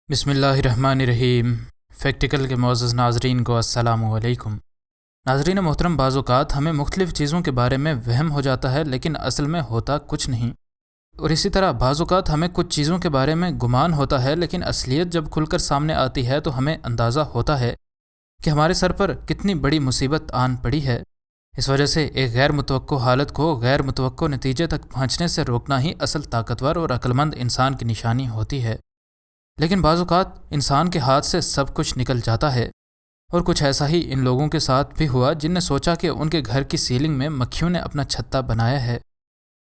بسم اللہ الرحمن الرحیم۔ فیکٹیکل کے معزز ناظرین کو السلام علیکم۔ ناظرین محترم، بعض اوقات ہمیں مختلف چیزوں کے بارے میں وہم ہو جاتا ہے لیکن اصل میں ہوتا کچھ نہیں، اور اسی طرح بعض اوقات ہمیں کچھ چیزوں کے بارے میں گمان ہوتا ہے لیکن اصلیت جب کھل کر سامنے آتی ہے تو ہمیں اندازہ ہوتا ہے کہ ہمارے سر پر کتنی بڑی مصیبت آن پڑی ہے۔ اس وجہ سے ایک غیر متوقع حالت کو غیر متوقع نتیجے تک پہنچنے سے روکنا ہی اصل طاقتور اور عقلمند انسان کی نشانی ہوتی ہے۔ لیکن بعض اوقات انسان کے ہاتھ سے سب کچھ نکل جاتا ہے، اور کچھ ایسا ہی ان لوگوں کے ساتھ بھی ہوا جن نے سوچا کہ ان کے گھر کی سیلنگ میں مکھیوں نے اپنا چھتا بنایا ہے،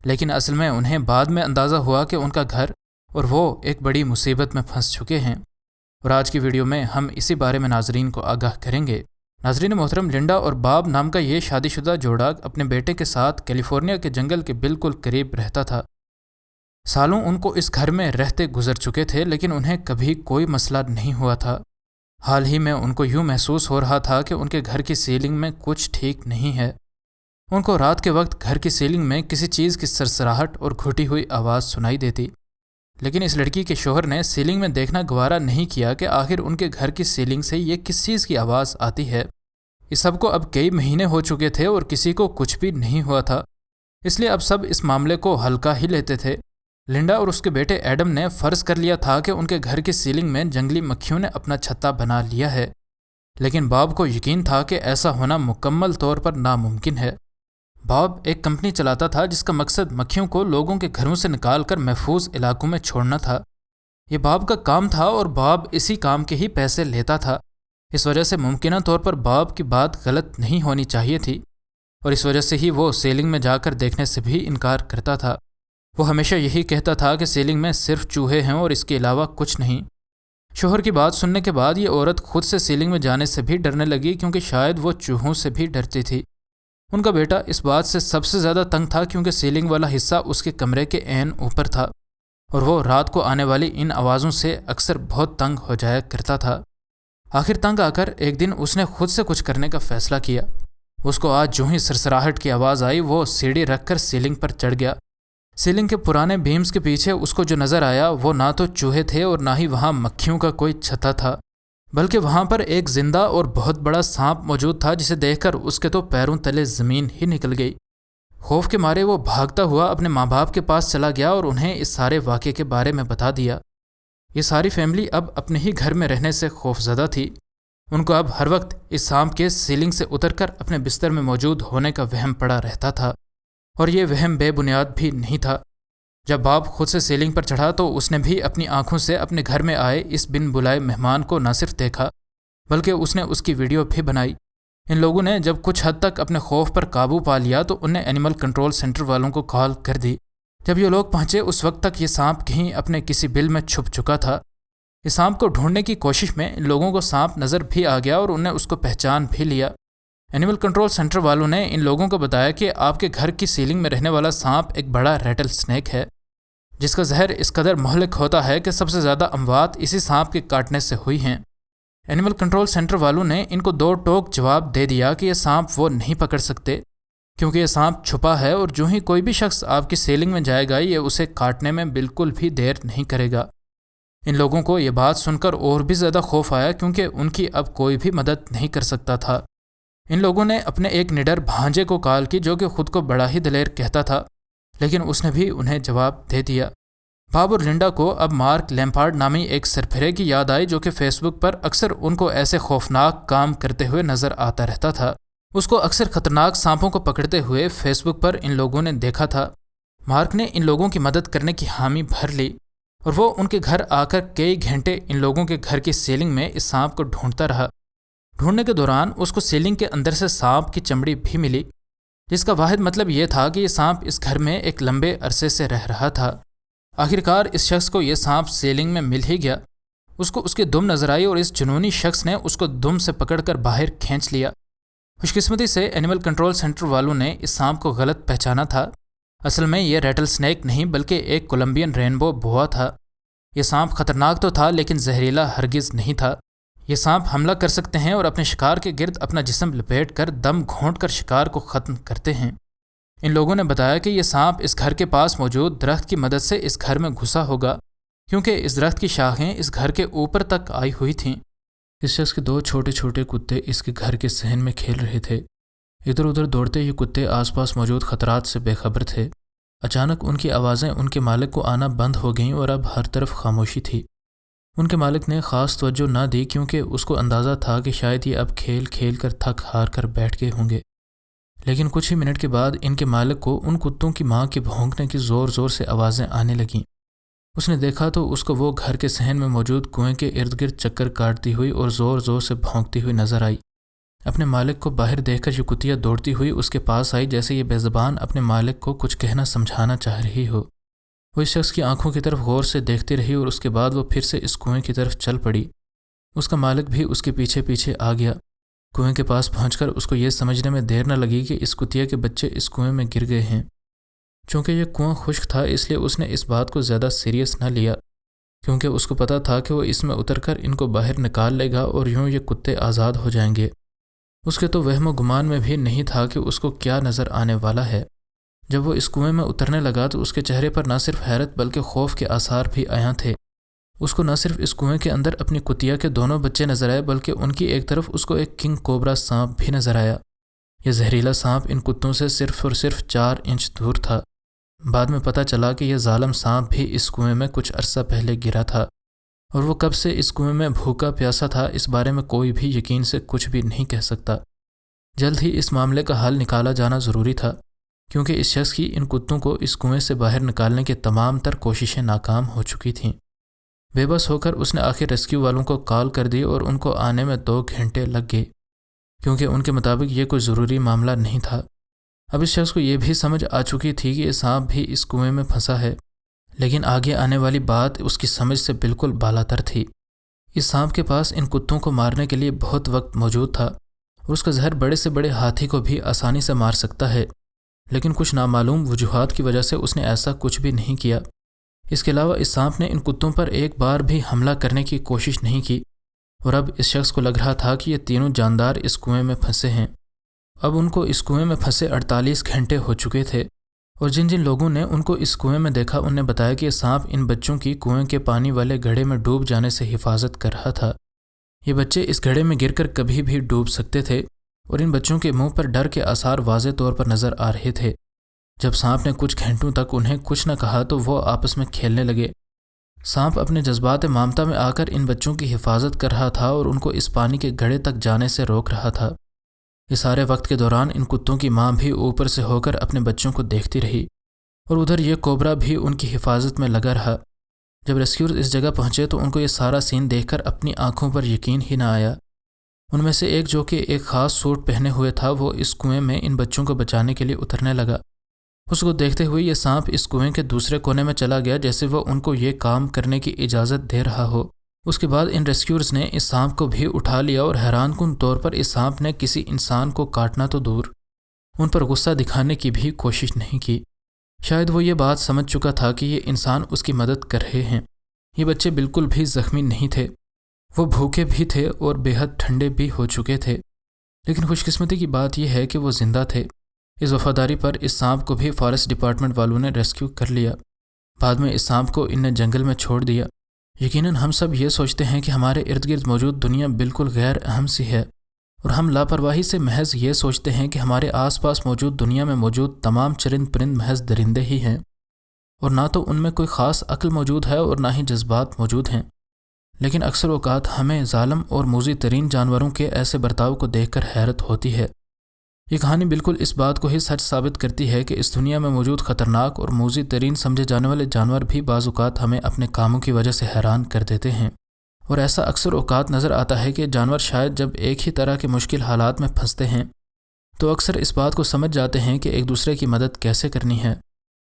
لیکن اصل میں انہیں بعد میں اندازہ ہوا کہ ان کا گھر اور وہ ایک بڑی مصیبت میں پھنس چکے ہیں۔ اور آج کی ویڈیو میں ہم اسی بارے میں ناظرین کو آگاہ کریں گے۔ ناظرین محترم، لنڈا اور باب نام کا یہ شادی شدہ جوڑا اپنے بیٹے کے ساتھ کیلیفورنیا کے جنگل کے بالکل قریب رہتا تھا۔ سالوں ان کو اس گھر میں رہتے گزر چکے تھے لیکن انہیں کبھی کوئی مسئلہ نہیں ہوا تھا۔ حال ہی میں ان کو یوں محسوس ہو رہا تھا کہ ان کے گھر کی سیلنگ میں کچھ ٹھیک نہیں ہے۔ ان کو رات کے وقت گھر کی سیلنگ میں کسی چیز کی سرسراہٹ اور گھٹی ہوئی آواز سنائی دیتی، لیکن اس لڑکی کے شوہر نے سیلنگ میں دیکھنا گوارا نہیں کیا کہ آخر ان کے گھر کی سیلنگ سے یہ کس چیز کی آواز آتی ہے۔ اس سب کو اب کئی مہینے ہو چکے تھے اور کسی کو کچھ بھی نہیں ہوا تھا، اس لیے اب سب اس معاملے کو ہلکا ہی لیتے تھے۔ لنڈا اور اس کے بیٹے ایڈم نے فرض کر لیا تھا کہ ان کے گھر کی سیلنگ میں جنگلی مکھیوں نے اپنا چھتا بنا لیا ہے، لیکن باب کو یقین تھا کہ ایسا ہونا مکمل طور پر ناممکن ہے۔ باب ایک کمپنی چلاتا تھا جس کا مقصد مکھیوں کو لوگوں کے گھروں سے نکال کر محفوظ علاقوں میں چھوڑنا تھا۔ یہ باب کا کام تھا اور باب اسی کام کے ہی پیسے لیتا تھا۔ اس وجہ سے ممکنہ طور پر باب کی بات غلط نہیں ہونی چاہیے تھی، اور اس وجہ سے ہی وہ سیلنگ میں جا کر دیکھنے سے بھی انکار کرتا تھا۔ وہ ہمیشہ یہی کہتا تھا کہ سیلنگ میں صرف چوہے ہیں اور اس کے علاوہ کچھ نہیں۔ شوہر کی بات سننے کے بعد یہ عورت خود سے سیلنگ میں جانے سے بھی ڈرنے لگی کیونکہ شاید وہ چوہوں سے بھی ڈرتی تھی۔ ان کا بیٹا اس بات سے سب سے زیادہ تنگ تھا کیونکہ سیلنگ والا حصہ اس کے کمرے کے عین اوپر تھا، اور وہ رات کو آنے والی ان آوازوں سے اکثر بہت تنگ ہو جایا کرتا تھا۔ آخر تنگ آ کر ایک دن اس نے خود سے کچھ کرنے کا فیصلہ کیا۔ اس کو آج جو ہی سرسراہٹ کی آواز آئی وہ سیڑھی رکھ کر سیلنگ پر چڑھ گیا۔ سیلنگ کے پرانے بیمز کے پیچھے اس کو جو نظر آیا وہ نہ تو چوہے تھے اور نہ ہی وہاں مکھیوں کا کوئی چھتا تھا، بلکہ وہاں پر ایک زندہ اور بہت بڑا سانپ موجود تھا جسے دیکھ کر اس کے تو پیروں تلے زمین ہی نکل گئی۔ خوف کے مارے وہ بھاگتا ہوا اپنے ماں باپ کے پاس چلا گیا اور انہیں اس سارے واقعے کے بارے میں بتا دیا۔ یہ ساری فیملی اب اپنے ہی گھر میں رہنے سے خوفزدہ تھی۔ ان کو اب ہر وقت اس سانپ کے سیلنگ سے اتر کر اپنے بستر میں موجود ہونے کا وہم پڑا رہتا تھا، اور یہ وہم بے بنیاد بھی نہیں تھا۔ جب باب خود سے سیلنگ پر چڑھا تو اس نے بھی اپنی آنکھوں سے اپنے گھر میں آئے اس بن بلائے مہمان کو نہ صرف دیکھا بلکہ اس نے اس کی ویڈیو بھی بنائی۔ ان لوگوں نے جب کچھ حد تک اپنے خوف پر قابو پا لیا تو انہیں اینیمل کنٹرول سینٹر والوں کو کال کر دی۔ جب یہ لوگ پہنچے اس وقت تک یہ سانپ کہیں اپنے کسی بل میں چھپ چکا تھا۔ اس سانپ کو ڈھونڈنے کی کوشش میں ان لوگوں کو سانپ نظر بھی آ گیا اور انہوں نے اس کو پہچان بھی لیا۔ اینیمل کنٹرول سینٹر والوں نے ان لوگوں کو بتایا کہ آپ کے گھر کی سیلنگ میں رہنے والا سانپ ایک بڑا ریٹل سنیک ہے، جس کا زہر اس قدر مہلک ہوتا ہے کہ سب سے زیادہ اموات اسی سانپ کے کاٹنے سے ہوئی ہیں۔ اینیمل کنٹرول سینٹر والوں نے ان کو دو ٹوک جواب دے دیا کہ یہ سانپ وہ نہیں پکڑ سکتے کیونکہ یہ سانپ چھپا ہے، اور جو ہی کوئی بھی شخص آپ کی سیلنگ میں جائے گا یہ اسے کاٹنے میں بالکل بھی دیر نہیں کرے گا۔ ان لوگوں کو یہ بات سن کر اور بھی زیادہ خوف آیا کیونکہ ان کی اب کوئی بھی مدد نہیں کر سکتا تھا۔ ان لوگوں نے اپنے ایک نڈر بھانجے کو کال کی جو کہ خود کو بڑا ہی دلیر کہتا تھا، لیکن اس نے بھی انہیں جواب دے دیا۔ باب اور لنڈا کو اب مارک لیمپارڈ نامی ایک سرپھرے کی یاد آئی جو کہ فیس بک پر اکثر ان کو ایسے خوفناک کام کرتے ہوئے نظر آتا رہتا تھا۔ اس کو اکثر خطرناک سانپوں کو پکڑتے ہوئے فیس بک پر ان لوگوں نے دیکھا تھا۔ مارک نے ان لوگوں کی مدد کرنے کی حامی بھر لی اور وہ ان کے گھر آ کر کئی گھنٹے ان لوگوں کے گھر کی سیلنگ میں اس سانپ کو ڈھونڈتا رہا۔ ڈھونڈنے کے دوران اس کو سیلنگ کے اندر سے سانپ کی چمڑی بھی ملی، جس کا واحد مطلب یہ تھا کہ یہ سانپ اس گھر میں ایک لمبے عرصے سے رہ رہا تھا۔ آخرکار اس شخص کو یہ سانپ سیلنگ میں مل ہی گیا۔ اس کو اس کی دم نظر آئی اور اس جنونی شخص نے اس کو دم سے پکڑ کر باہر کھینچ لیا۔ خوش قسمتی سے اینیمل کنٹرول سینٹر والوں نے اس سانپ کو غلط پہچانا تھا۔ اصل میں یہ ریٹل سنیک نہیں بلکہ ایک کولمبین رینبو بوا تھا۔ یہ سانپ خطرناک تو تھا لیکن زہریلا ہرگز نہیں تھا۔ یہ سانپ حملہ کر سکتے ہیں اور اپنے شکار کے گرد اپنا جسم لپیٹ کر دم گھونٹ کر شکار کو ختم کرتے ہیں۔ ان لوگوں نے بتایا کہ یہ سانپ اس گھر کے پاس موجود درخت کی مدد سے اس گھر میں گھسا ہوگا کیونکہ اس درخت کی شاخیں اس گھر کے اوپر تک آئی ہوئی تھیں۔ اس شخص کے 2 چھوٹے چھوٹے کتے اس کے گھر کے صحن میں کھیل رہے تھے۔ ادھر ادھر دوڑتے یہ کتے آس پاس موجود خطرات سے بے خبر تھے۔ اچانک ان کی آوازیں ان کے مالک کو آنا بند ہو گئیں اور اب ہر طرف خاموشی تھی۔ ان کے مالک نے خاص توجہ نہ دی کیونکہ اس کو اندازہ تھا کہ شاید یہ اب کھیل کھیل کر تھک ہار کر بیٹھ گئے ہوں گے۔ لیکن کچھ ہی منٹ کے بعد ان کے مالک کو ان کتوں کی ماں کے بھونکنے کی زور زور سے آوازیں آنے لگیں۔ اس نے دیکھا تو اس کو وہ گھر کے صحن میں موجود کنویں کے ارد گرد چکر کاٹتی ہوئی اور زور زور سے بھونکتی ہوئی نظر آئی۔ اپنے مالک کو باہر دیکھ کر یہ کتیا دوڑتی ہوئی اس کے پاس آئی جیسے یہ بے زبان اپنے مالک کو کچھ کہنا سمجھانا چاہ رہی ہو۔ وہ اس شخص کی آنکھوں کی طرف غور سے دیکھتی رہی اور اس کے بعد وہ پھر سے اس کنویں کی طرف چل پڑی۔ اس کا مالک بھی اس کے پیچھے پیچھے آ گیا۔ کنویں کے پاس پہنچ کر اس کو یہ سمجھنے میں دیر نہ لگی کہ اس کتیا کے بچے اس کنویں میں گر گئے ہیں۔ چونکہ یہ کنواں خشک تھا اس لیے اس نے اس بات کو زیادہ سیریس نہ لیا، کیونکہ اس کو پتہ تھا کہ وہ اس میں اتر کر ان کو باہر نکال لے گا اور یوں یہ کتے آزاد ہو جائیں گے۔ اس کے تو وہم و گمان میں بھی نہیں تھا کہ اس کو کیا نظر آنے والا ہے۔ جب وہ اس کنویں میں اترنے لگا تو اس کے چہرے پر نہ صرف حیرت بلکہ خوف کے آثار بھی عیاں تھے۔ اس کو نہ صرف اس کنویں کے اندر اپنی کتیا کے دونوں بچے نظر آئے بلکہ ان کی ایک طرف اس کو ایک کنگ کوبرا سانپ بھی نظر آیا۔ یہ زہریلا سانپ ان کتوں سے صرف اور صرف 4 انچ دور تھا۔ بعد میں پتہ چلا کہ یہ ظالم سانپ بھی اس کنویں میں کچھ عرصہ پہلے گرا تھا، اور وہ کب سے اس کنویں میں بھوکا پیاسا تھا اس بارے میں کوئی بھی یقین سے کچھ بھی نہیں کہہ سکتا۔ جلد ہی اس معاملے کا حل نکالا جانا ضروری تھا، کیونکہ اس شخص کی ان کتوں کو اس کنویں سے باہر نکالنے کی تمام تر کوششیں ناکام ہو چکی تھیں۔ بے بس ہو کر اس نے آخر ریسکیو والوں کو کال کر دی اور ان کو آنے میں 2 گھنٹے لگ گئے، کیونکہ ان کے مطابق یہ کوئی ضروری معاملہ نہیں تھا۔ اب اس شخص کو یہ بھی سمجھ آ چکی تھی کہ یہ سانپ بھی اس کنویں میں پھنسا ہے، لیکن آگے آنے والی بات اس کی سمجھ سے بالکل بالاتر تھی۔ اس سانپ کے پاس ان کتوں کو مارنے کے لیے بہت وقت موجود تھا اور اس کا زہر بڑے سے بڑے ہاتھی کو بھی آسانی سے مار سکتا ہے، لیکن کچھ نامعلوم وجوہات کی وجہ سے اس نے ایسا کچھ بھی نہیں کیا۔ اس کے علاوہ اس سانپ نے ان کتوں پر ایک بار بھی حملہ کرنے کی کوشش نہیں کی، اور اب اس شخص کو لگ رہا تھا کہ یہ تینوں جاندار اس کنویں میں پھنسے ہیں۔ اب ان کو اس کنویں میں پھنسے 48 گھنٹے ہو چکے تھے، اور جن جن لوگوں نے ان کو اس کنویں میں دیکھا ان نے بتایا کہ یہ سانپ ان بچوں کی کنویں کے پانی والے گڑھے میں ڈوب جانے سے حفاظت کر رہا تھا۔ یہ بچے اس گڑھے میں گر کر کبھی بھی ڈوب سکتے تھے، اور ان بچوں کے منہ پر ڈر کے آثار واضح طور پر نظر آ رہے تھے۔ جب سانپ نے کچھ گھنٹوں تک انہیں کچھ نہ کہا تو وہ آپس میں کھیلنے لگے۔ سانپ اپنے جذبات مامتا میں آ کر ان بچوں کی حفاظت کر رہا تھا اور ان کو اس پانی کے گڑھے تک جانے سے روک رہا تھا۔ اس سارے وقت کے دوران ان کتوں کی ماں بھی اوپر سے ہو کر اپنے بچوں کو دیکھتی رہی، اور ادھر یہ کوبرا بھی ان کی حفاظت میں لگا رہا۔ جب ریسکیورز اس جگہ پہنچے تو ان کو یہ سارا سین دیکھ کر اپنی آنکھوں پر یقین ہی نہ آیا۔ ان میں سے ایک جو کہ ایک خاص سوٹ پہنے ہوئے تھا وہ اس کنویں میں ان بچوں کو بچانے کے لیے اترنے لگا۔ اس کو دیکھتے ہوئے یہ سانپ اس کنویں کے دوسرے کونے میں چلا گیا جیسے وہ ان کو یہ کام کرنے کی اجازت دے رہا ہو۔ اس کے بعد ان ریسکیورز نے اس سانپ کو بھی اٹھا لیا، اور حیران کن طور پر اس سانپ نے کسی انسان کو کاٹنا تو دور، ان پر غصہ دکھانے کی بھی کوشش نہیں کی۔ شاید وہ یہ بات سمجھ چکا تھا کہ یہ انسان اس کی مدد کر رہے ہیں۔ یہ بچے بالکل بھی زخمی نہیں تھے، وہ بھوکے بھی تھے اور بے حد ٹھنڈے بھی ہو چکے تھے، لیکن خوش قسمتی کی بات یہ ہے کہ وہ زندہ تھے۔ اس وفاداری پر اس سانپ کو بھی فارسٹ ڈپارٹمنٹ والوں نے ریسکیو کر لیا۔ بعد میں اس سانپ کو ان نے جنگل میں چھوڑ دیا۔ یقیناً ہم سب یہ سوچتے ہیں کہ ہمارے ارد گرد موجود دنیا بالکل غیر اہم سی ہے، اور ہم لاپرواہی سے محض یہ سوچتے ہیں کہ ہمارے آس پاس موجود دنیا میں موجود تمام چرند پرند محض درندے ہی ہیں، اور نہ تو ان میں کوئی خاص عقل موجود ہے اور نہ ہی جذبات موجود ہیں۔ لیکن اکثر اوقات ہمیں ظالم اور موذی ترین جانوروں کے ایسے برتاؤ کو دیکھ کر حیرت ہوتی ہے۔ یہ کہانی بالکل اس بات کو ہی سچ ثابت کرتی ہے کہ اس دنیا میں موجود خطرناک اور موذی ترین سمجھے جانے والے جانور بھی بعض اوقات ہمیں اپنے کاموں کی وجہ سے حیران کر دیتے ہیں، اور ایسا اکثر اوقات نظر آتا ہے کہ جانور شاید جب ایک ہی طرح کے مشکل حالات میں پھنستے ہیں تو اکثر اس بات کو سمجھ جاتے ہیں کہ ایک دوسرے کی مدد کیسے کرنی ہے،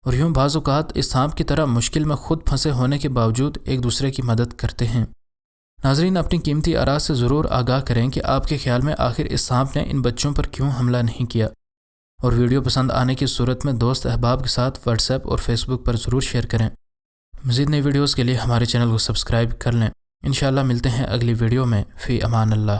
اور یوں بعض اوقات اس سانپ کی طرح مشکل میں خود پھنسے ہونے کے باوجود ایک دوسرے کی مدد کرتے ہیں۔ ناظرین، اپنی قیمتی آراء سے ضرور آگاہ کریں کہ آپ کے خیال میں آخر اس سانپ نے ان بچوں پر کیوں حملہ نہیں کیا، اور ویڈیو پسند آنے کی صورت میں دوست احباب کے ساتھ واٹس ایپ اور فیس بک پر ضرور شیئر کریں۔ مزید نئی ویڈیوز کے لیے ہمارے چینل کو سبسکرائب کر لیں۔ انشاءاللہ ملتے ہیں اگلی ویڈیو میں۔ فی امان اللہ۔